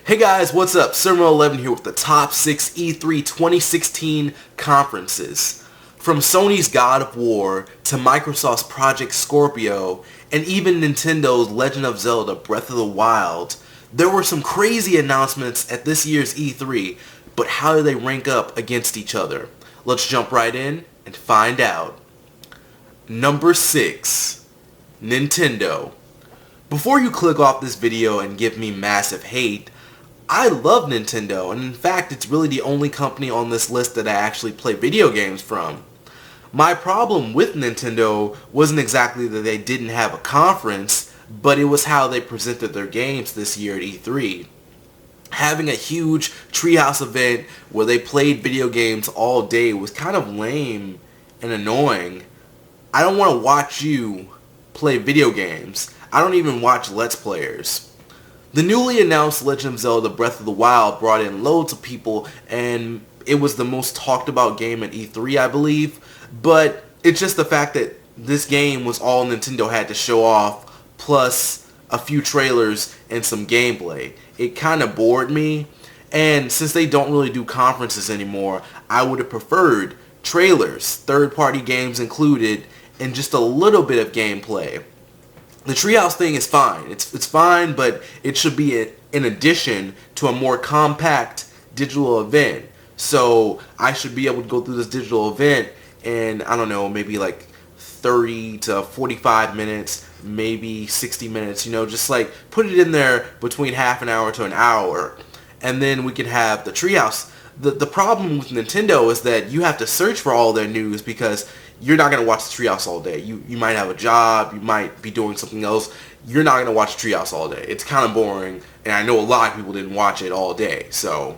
Hey guys, what's up? Sermo11 here with the top 6 E3 2016 conferences. From Sony's God of War to Microsoft's Project Scorpio and even Nintendo's Legend of Zelda Breath of the Wild, there were some crazy announcements at this year's E3, but how do they rank up against each other? Let's jump right in and find out. Number 6. Nintendo. Before you click off this video and give me massive hate, I love Nintendo, and in fact it's really the only company on this list that I actually play video games from. My problem with Nintendo wasn't exactly that they didn't have a conference, but it was how they presented their games this year at E3. Having a huge Treehouse event where they played video games all day was kind of lame and annoying. I don't want to watch you play video games. I don't even watch Let's Players. The newly announced Legend of Zelda Breath of the Wild brought in loads of people, and it was the most talked about game at E3, I believe. But it's just the fact that this game was all Nintendo had to show off, plus a few trailers and some gameplay. It kind of bored me, and since they don't really do conferences anymore, I would have preferred trailers, third-party games included, and just a little bit of gameplay. The Treehouse thing is fine. It's fine, but it should be in addition to a more compact digital event. So I should be able to go through this digital event in, I don't know, maybe like 30 to 45 minutes, maybe 60 minutes, just like put it in there between half an hour to an hour. And then we can have the Treehouse. The problem with Nintendo is that you have to search for all their news because you're not going to watch the Treehouse all day. You might have a job, you might be doing something else. You're not going to watch the Treehouse all day. It's kind of boring, and I know a lot of people didn't watch it all day. So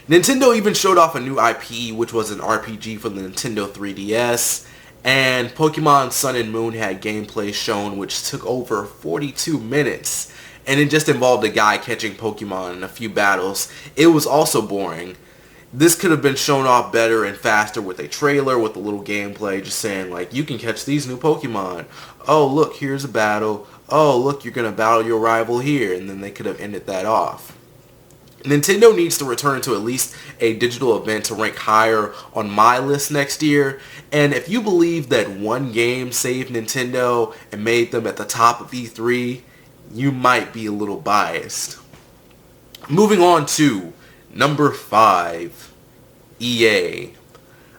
Nintendo even showed off a new IP, which was an RPG for the Nintendo 3DS, and Pokemon Sun and Moon had gameplay shown, which took over 42 minutes. And it just involved a guy catching Pokemon in a few battles. It was also boring. This could have been shown off better and faster with a trailer, with a little gameplay, just saying, like, you can catch these new Pokemon. Oh, look, here's a battle. Oh, look, you're going to battle your rival here. And then they could have ended that off. Nintendo needs to return to at least a digital event to rank higher on my list next year. And if you believe that one game saved Nintendo and made them at the top of E3, you might be a little biased. Moving on to number 5, EA.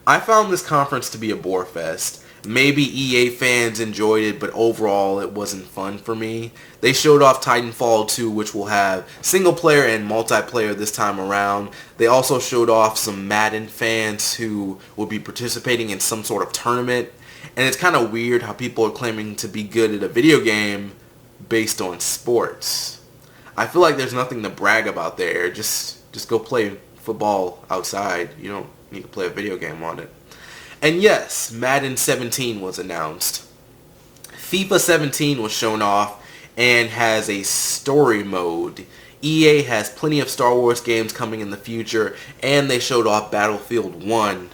I found this conference to be a bore fest. Maybe EA fans enjoyed it, but overall it wasn't fun for me. They showed off Titanfall 2, which will have single player and multiplayer this time around. They also showed off some Madden fans who will be participating in some sort of tournament. And it's kind of weird how people are claiming to be good at a video game based on sports. I feel like there's nothing to brag about there. Just go play football outside. You don't need to play a video game on it. And yes, Madden 17 was announced. FIFA 17 was shown off and has a story mode. EA has plenty of Star Wars games coming in the future, and they showed off Battlefield 1.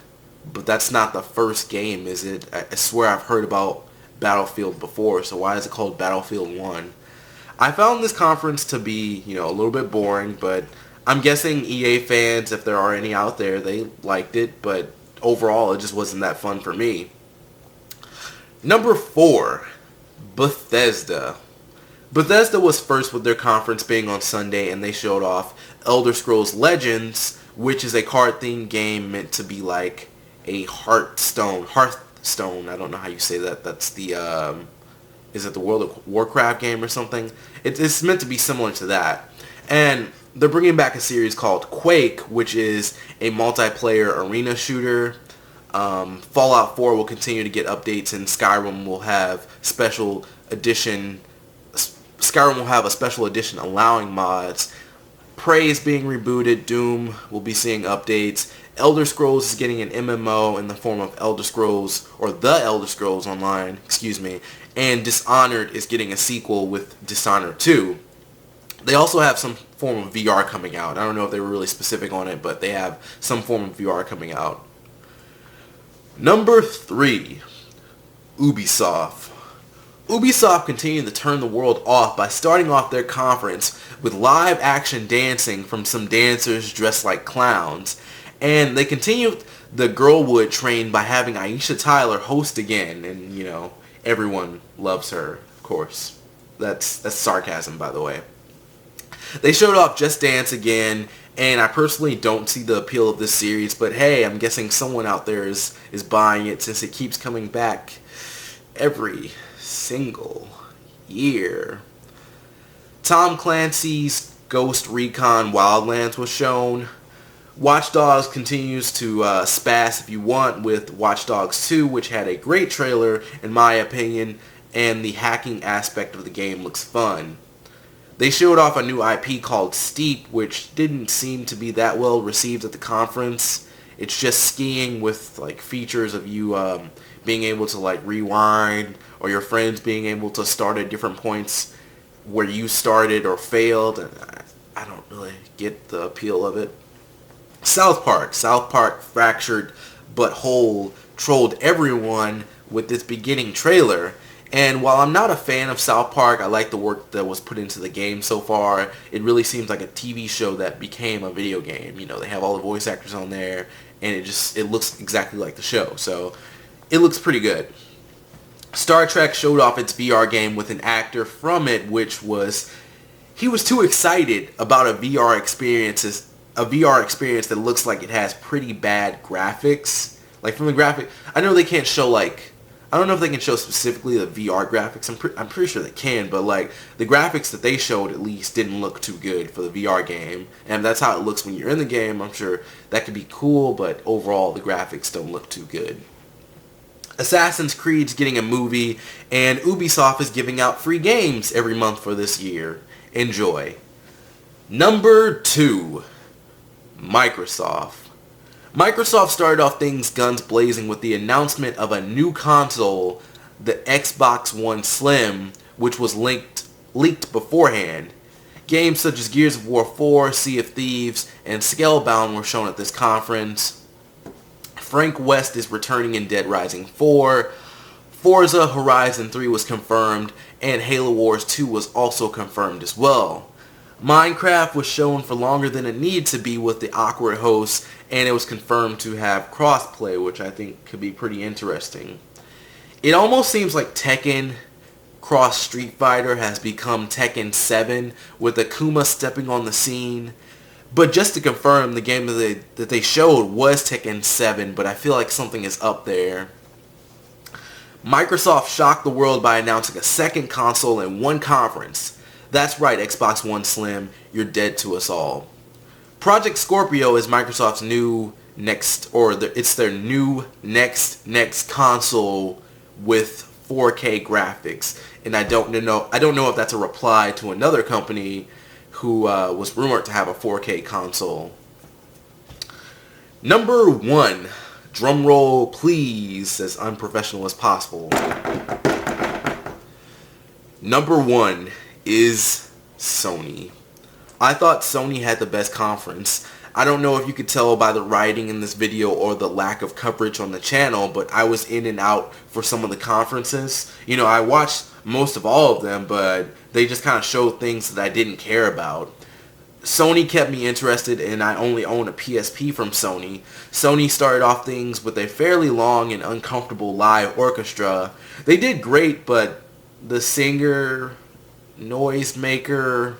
But that's not the first game, is it? I swear I've heard about Battlefield before, so why is it called Battlefield 1? I found this conference to be, a little bit boring, but I'm guessing EA fans, if there are any out there, they liked it, but overall it just wasn't that fun for me. Number 4, Bethesda. Bethesda was first with their conference being on Sunday, and they showed off Elder Scrolls Legends, which is a card-themed game meant to be like a Hearthstone, I don't know how you say that. That's the, is it the World of Warcraft game or something? It's meant to be similar to that. And they're bringing back a series called Quake, which is a multiplayer arena shooter. Fallout 4 will continue to get updates, and Skyrim will have a special edition allowing mods. Prey is being rebooted. Doom will be seeing updates. Elder Scrolls is getting an MMO in the form of Elder Scrolls, or The Elder Scrolls Online, and Dishonored is getting a sequel with Dishonored 2. They also have some form of VR coming out. I don't know if they were really specific on it, but they have some form of VR coming out. Number 3, Ubisoft. Ubisoft continued to turn the world off by starting off their conference with live action dancing from some dancers dressed like clowns. And they continued the Girlwood train by having Aisha Tyler host again. And, you know, everyone loves her, of course. That's sarcasm, by the way. They showed off Just Dance again, and I personally don't see the appeal of this series, but hey, I'm guessing someone out there is buying it since it keeps coming back every single year. Tom Clancy's Ghost Recon Wildlands was shown. Watch Dogs continues to spaz if you want with Watch Dogs 2, which had a great trailer in my opinion, and the hacking aspect of the game looks fun. They showed off a new IP called Steep, which didn't seem to be that well received at the conference. It's just skiing with like features of you being able to like rewind, or your friends being able to start at different points where you started or failed. And I don't really get the appeal of it. South Park Fractured But Whole trolled everyone with this beginning trailer. And while I'm not a fan of South Park, I like the work that was put into the game so far. It really seems like a TV show that became a video game. You know, they have all the voice actors on there, and it looks exactly like the show. So it looks pretty good. Star Trek showed off its VR game with an actor from it, he was too excited about a VR experience that looks like it has pretty bad graphics. Like from the graphic, I know they can't show like, I don't know if they can show specifically the VR graphics. I'm pretty sure they can, but like the graphics that they showed at least didn't look too good for the VR game. And that's how it looks when you're in the game. I'm sure that could be cool, but overall the graphics don't look too good. Assassin's Creed's getting a movie, and Ubisoft is giving out free games every month for this year. Enjoy. Number 2, Microsoft. Microsoft started off things guns blazing with the announcement of a new console, the Xbox One Slim, which was leaked beforehand. Games such as Gears of War 4, Sea of Thieves, and Scalebound were shown at this conference. Frank West is returning in Dead Rising 4. Forza Horizon 3 was confirmed, and Halo Wars 2 was also confirmed as well. Minecraft was shown for longer than it needed to be with the awkward host, and it was confirmed to have crossplay, which I think could be pretty interesting. It almost seems like Tekken Cross Street Fighter has become Tekken 7 with Akuma stepping on the scene. But just to confirm, the game that they showed was Tekken 7, but I feel like something is up there. Microsoft shocked the world by announcing a second console in one conference. That's right, Xbox One Slim, you're dead to us all. Project Scorpio is Microsoft's new it's their new next console with 4K graphics, and I don't know if that's a reply to another company who was rumored to have a 4K console. Number 1, drum roll please, as unprofessional as possible. Number 1 is Sony. I thought Sony had the best conference. I don't know if you could tell by the writing in this video or the lack of coverage on the channel, but I was in and out for some of the conferences. You know, I watched most of all of them, but they just kind of showed things that I didn't care about. Sony kept me interested, and I only own a PSP from Sony. Sony started off things with a fairly long and uncomfortable live orchestra. They did great, but the singer, noisemaker,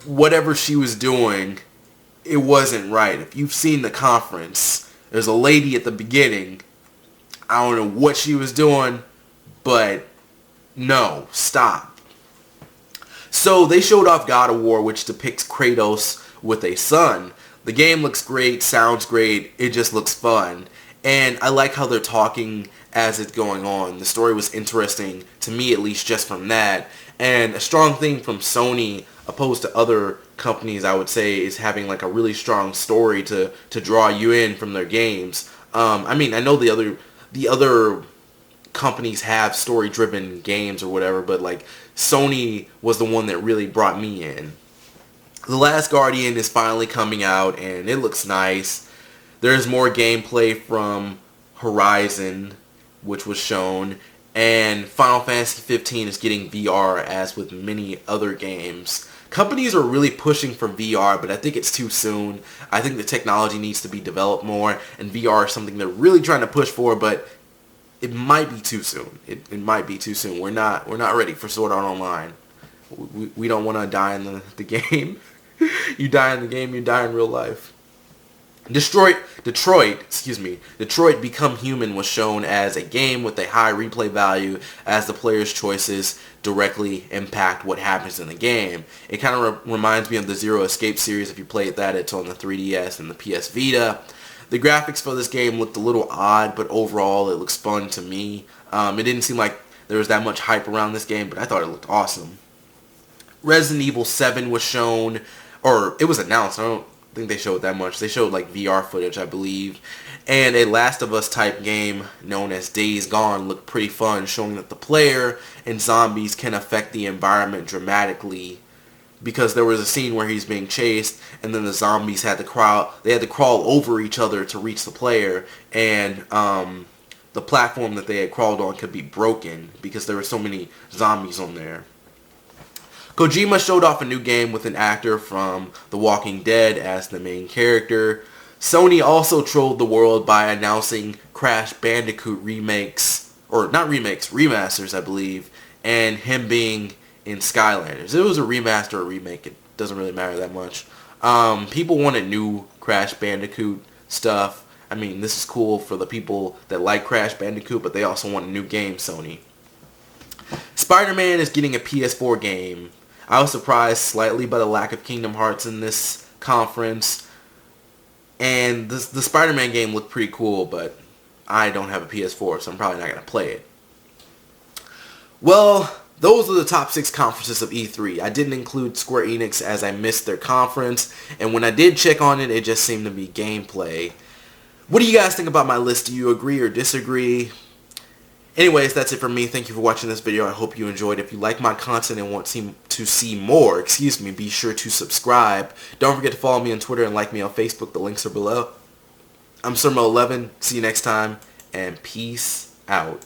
whatever she was doing, it wasn't right. If you've seen the conference, there's a lady at the beginning. I don't know what she was doing, but no, stop. So they showed off God of War, which depicts Kratos with a son. The game looks great, sounds great, it just looks fun. And I like how they're talking as it's going on. The story was interesting, to me at least, just from that. And a strong thing from Sony, opposed to other companies, I would say, is having like a really strong story to draw you in from their games. I mean, I know the other companies have story-driven games or whatever, but like Sony was the one that really brought me in. The Last Guardian is finally coming out, and it looks nice. There's more gameplay from Horizon, which was shown, And Final Fantasy 15 is getting VR as with many other games. Companies are really pushing for VR, but I think it's too soon. I think the technology needs to be developed more, and VR is something they're really trying to push for, but it might be too soon. It might be too soon. We're not ready for Sword Art Online. We don't want to die in the game. You die in the game, you die in real life. Detroit Become Human was shown as a game with a high replay value as the player's choices directly impact what happens in the game. It kind of reminds me of the Zero Escape series. If you played that, it's on the 3DS and the PS Vita. The graphics for this game looked a little odd, but overall it looks fun to me. It didn't seem like there was that much hype around this game, but I thought it looked awesome. Resident Evil 7 was shown, or it was announced. I don't think they showed that much. They showed like VR footage, I believe. And a Last of Us type game known as Days Gone looked pretty fun, showing that the player and zombies can affect the environment dramatically, because there was a scene where he's being chased and then the zombies had to crawl over each other to reach the player, and the platform that they had crawled on could be broken because there were so many zombies on there. Kojima showed off a new game with an actor from The Walking Dead as the main character. Sony also trolled the world by announcing Crash Bandicoot remasters, I believe, and him being in Skylanders. It was a remaster or remake, it doesn't really matter that much. People wanted new Crash Bandicoot stuff. I mean, this is cool for the people that like Crash Bandicoot, but they also want a new game, Sony. Spiderman is getting a PS4 game. I was surprised slightly by the lack of Kingdom Hearts in this conference. And the Spider-Man game looked pretty cool, but I don't have a PS4, so I'm probably not going to play it. Well, those are the top 6 conferences of E3. I didn't include Square Enix as I missed their conference, and when I did check on it, it just seemed to be gameplay. What do you guys think about my list? Do you agree or disagree? Anyways, that's it for me. Thank you for watching this video. I hope you enjoyed. If you like my content and want to see more, be sure to subscribe. Don't forget to follow me on Twitter and like me on Facebook. The links are below. I'm Sermo11. See you next time, and peace out.